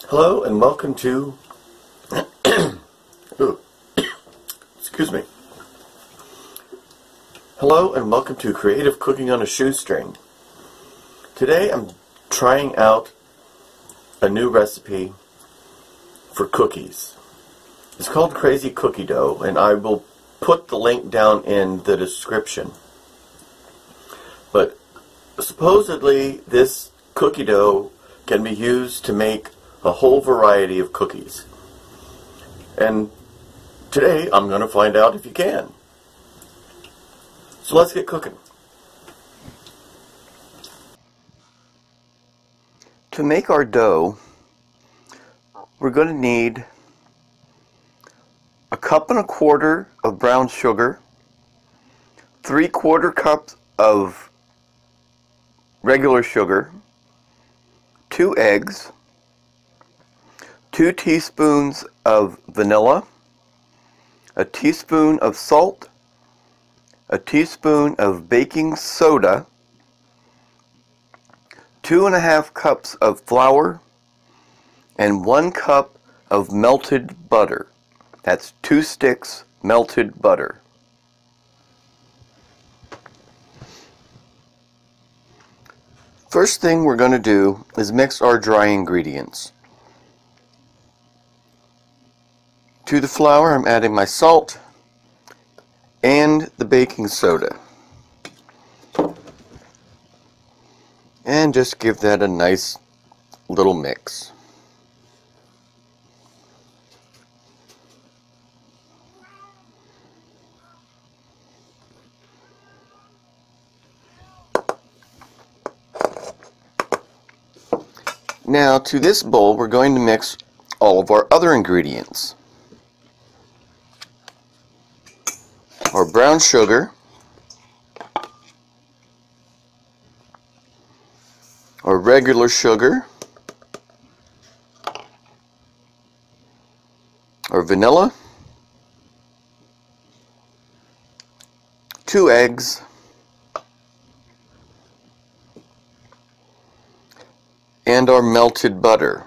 Hello and welcome to ooh, excuse me. Hello and welcome to Creative Cooking on a Shoestring. Today I'm trying out a new recipe for cookies. It's called Crazy Cookie Dough, and I will put the link down in the description. But supposedly this cookie dough can be used to make a whole variety of cookies. And today I'm going to find out if you can. So let's get cooking. To make our dough, we're going to need 1.25 cups of brown sugar, 3/4 cups of regular sugar, 2 eggs, 2 teaspoons of vanilla, a teaspoon of salt, a teaspoon of baking soda, 2.5 cups of flour, and 1 cup of melted butter. That's 2 sticks melted butter. First thing we're going to do is mix our dry ingredients. To the flour, I'm adding my salt and the baking soda. And just give that a nice little mix. Now to this bowl we're going to mix all of our other ingredients. Our brown sugar, our regular sugar, our vanilla, 2 eggs, and our melted butter.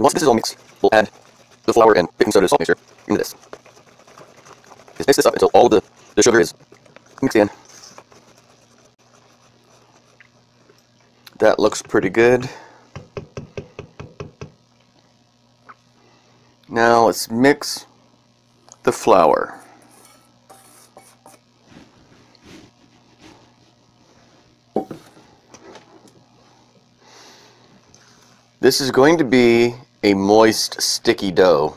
Once this is all mixed, we'll add the flour and baking soda salt mixture into this. Just mix this up until all of the sugar is mixed in. That looks pretty good. Now let's mix the flour. This is going to be a moist, sticky dough.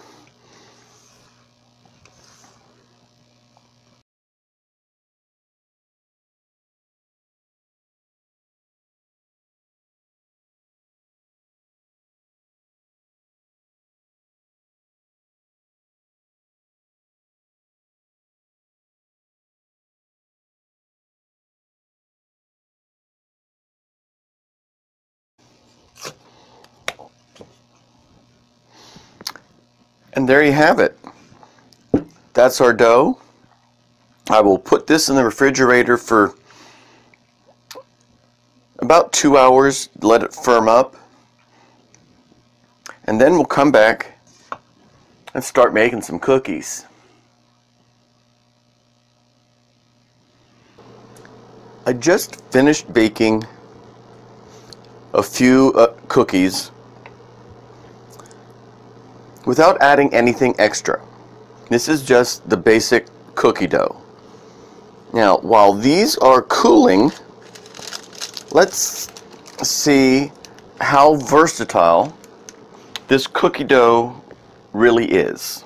And there you have it. That's our dough. I will put this in the refrigerator for about 2 hours, let it firm up, and then we'll come back and start making some cookies. I just finished baking a few cookies without adding anything extra. This is just the basic cookie dough. Now, while these are cooling, let's see how versatile this cookie dough really is.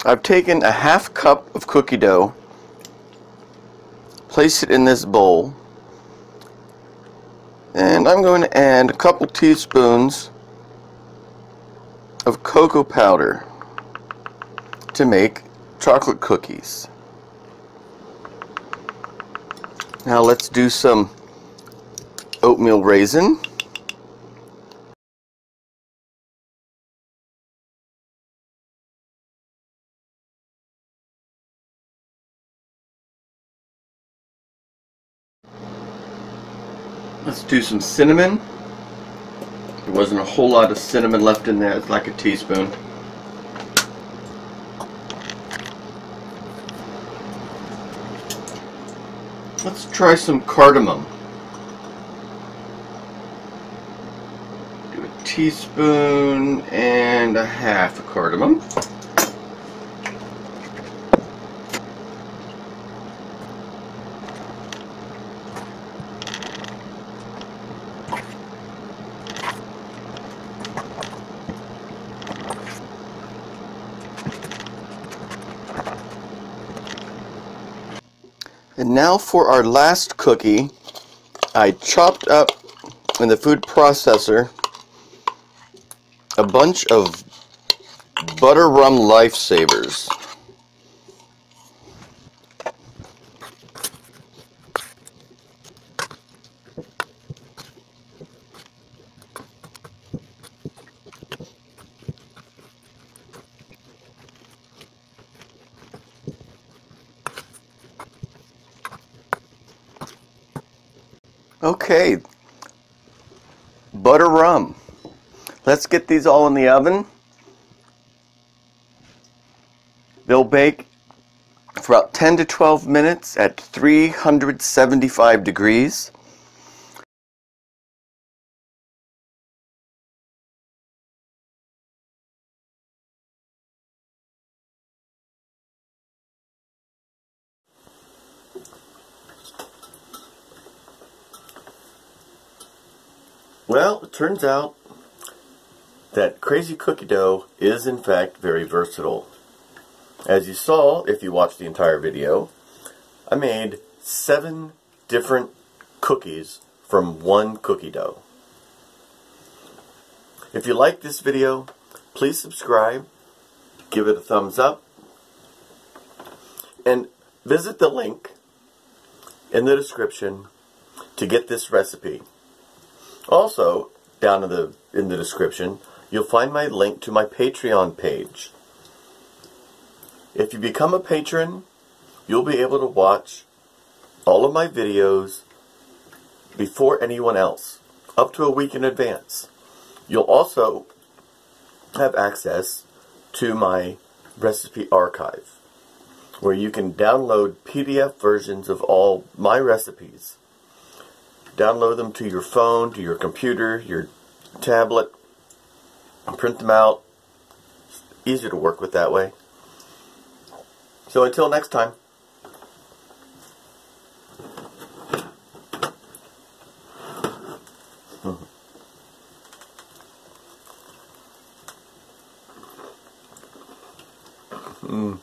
I've taken 1/2 cup of cookie dough, placed it in this bowl, and I'm going to add a couple teaspoons of cocoa powder to make chocolate cookies. Now let's do some oatmeal raisin. Let's do some cinnamon. There wasn't a whole lot of cinnamon left in there. It's like a teaspoon. Let's try some cardamom. Do a teaspoon and a half of cardamom. And now for our last cookie, I chopped up in the food processor a bunch of butter rum lifesavers. Okay, butter rum. Let's get these all in the oven. They'll bake for about 10 to 12 minutes at 375 degrees. Well, it turns out that crazy cookie dough is in fact very versatile. As you saw, if you watched the entire video, I made 7 different cookies from one cookie dough. If you like this video, please subscribe, give it a thumbs up, and visit the link in the description to get this recipe. Also, down in the description, you'll find my link to my Patreon page. If you become a patron, you'll be able to watch all of my videos before anyone else, up to a week in advance. You'll also have access to my recipe archive, where you can download PDF versions of all my recipes. Download them to your phone, to your computer, your tablet, and print them out. It's easier to work with that way. So until next time. Mm.